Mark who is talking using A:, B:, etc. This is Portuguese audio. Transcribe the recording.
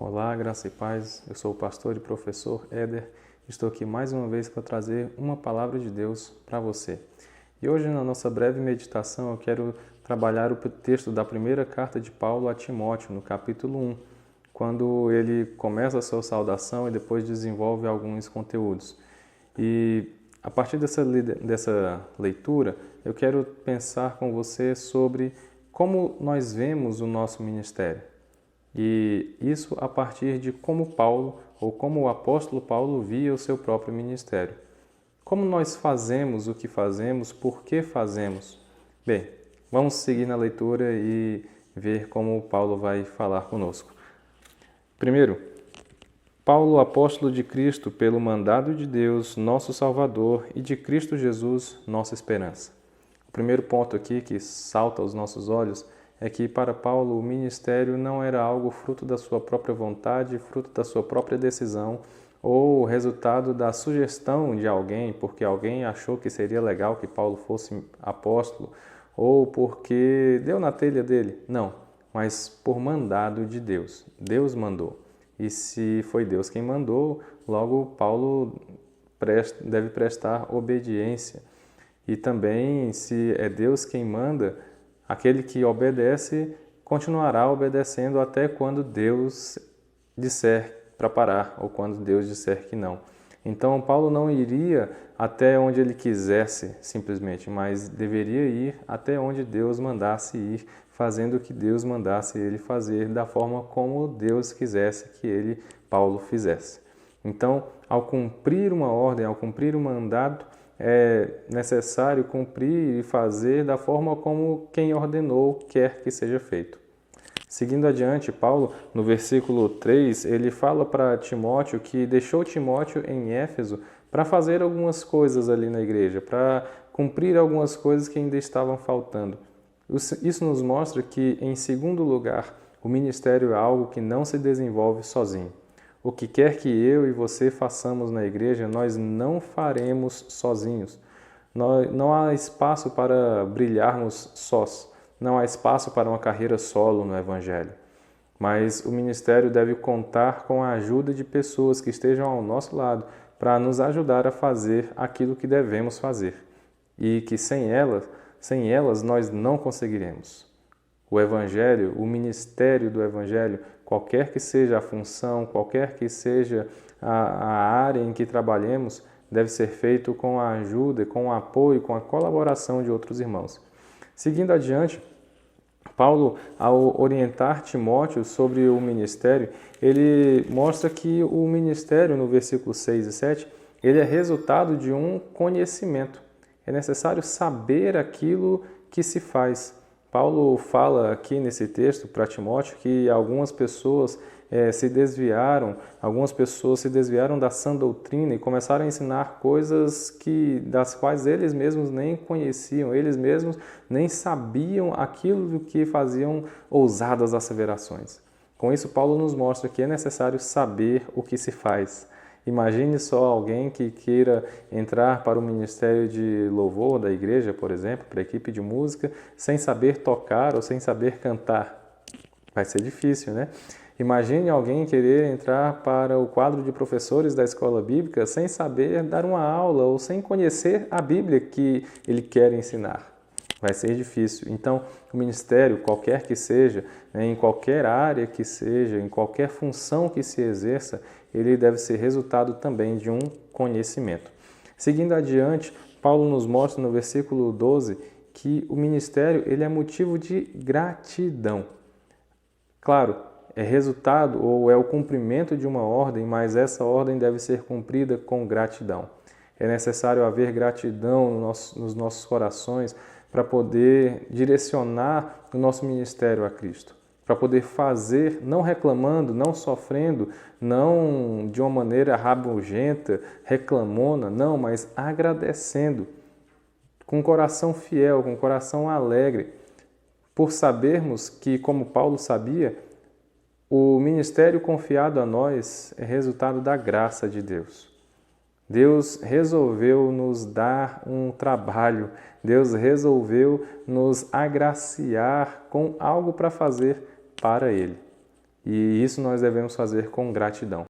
A: Olá, graça e paz. Eu sou o pastor e professor Éder. Estou aqui mais uma vez para trazer uma palavra de Deus para você. E hoje, na nossa breve meditação, eu quero trabalhar o texto da primeira carta de Paulo a Timóteo, no capítulo 1, quando ele começa a sua saudação e depois desenvolve alguns conteúdos. E a partir dessa leitura, eu quero pensar com você sobre como nós vemos o nosso ministério. E isso a partir de como Paulo, ou como o apóstolo Paulo via o seu próprio ministério. Como nós fazemos o que fazemos, por que fazemos? Bem, vamos seguir na leitura e ver como Paulo vai falar conosco. Primeiro, Paulo, apóstolo de Cristo, pelo mandado de Deus, nosso Salvador, e de Cristo Jesus, nossa esperança. O primeiro ponto aqui que salta aos nossos olhos é que para Paulo o ministério não era algo fruto da sua própria vontade, fruto da sua própria decisão ou resultado da sugestão de alguém, porque alguém achou que seria legal que Paulo fosse apóstolo ou porque deu na telha dele. Não, mas por mandado de Deus. Deus mandou. E se foi Deus quem mandou, logo Paulo deve prestar obediência. E também, se é Deus quem manda, aquele que obedece continuará obedecendo até quando Deus disser para parar ou quando Deus disser que não. Então, Paulo não iria até onde ele quisesse simplesmente, mas deveria ir até onde Deus mandasse ir, fazendo o que Deus mandasse ele fazer da forma como Deus quisesse que ele, Paulo, fizesse. Então, ao cumprir uma ordem, ao cumprir um mandado, é necessário cumprir e fazer da forma como quem ordenou quer que seja feito. Seguindo adiante, Paulo, no versículo 3, ele fala para Timóteo que deixou Timóteo em Éfeso para fazer algumas coisas ali na igreja, para cumprir algumas coisas que ainda estavam faltando. Isso nos mostra que, em segundo lugar, o ministério é algo que não se desenvolve sozinho. O que quer que eu e você façamos na igreja, nós não faremos sozinhos. Não há espaço para brilharmos sós. Não há espaço para uma carreira solo no Evangelho. Mas o ministério deve contar com a ajuda de pessoas que estejam ao nosso lado para nos ajudar a fazer aquilo que devemos fazer. E que sem elas nós não conseguiremos. O Evangelho, o ministério do Evangelho, qualquer que seja a função, qualquer que seja a área em que trabalhemos, deve ser feito com a ajuda, com o apoio, com a colaboração de outros irmãos. Seguindo adiante, Paulo, ao orientar Timóteo sobre o ministério, ele mostra que o ministério, no versículo 6 e 7, ele é resultado de um conhecimento. É necessário saber aquilo que se faz. Paulo fala aqui nesse texto para Timóteo que algumas pessoas se desviaram da sã doutrina e começaram a ensinar coisas das quais eles mesmos nem conheciam, eles mesmos nem sabiam aquilo do que faziam ousadas asseverações. Com isso, Paulo nos mostra que é necessário saber o que se faz. Imagine só alguém que queira entrar para o ministério de louvor da igreja, por exemplo, para a equipe de música, sem saber tocar ou sem saber cantar. Vai ser difícil, né? Imagine alguém querer entrar para o quadro de professores da escola bíblica sem saber dar uma aula ou sem conhecer a Bíblia que ele quer ensinar. Vai ser difícil. Então, o ministério, qualquer que seja, em qualquer área que seja, em qualquer função que se exerça, ele deve ser resultado também de um conhecimento. Seguindo adiante, Paulo nos mostra no versículo 12 que o ministério ele é motivo de gratidão. Claro, é resultado ou é o cumprimento de uma ordem, mas essa ordem deve ser cumprida com gratidão. É necessário haver gratidão nos nossos corações para poder direcionar o nosso ministério a Cristo. Para poder fazer, não reclamando, não sofrendo, não de uma maneira rabugenta, reclamona, não, mas agradecendo, com um coração fiel, com um coração alegre, por sabermos que, como Paulo sabia, o ministério confiado a nós é resultado da graça de Deus. Deus resolveu nos dar um trabalho, Deus resolveu nos agraciar com algo para fazer para Ele. E isso nós devemos fazer com gratidão.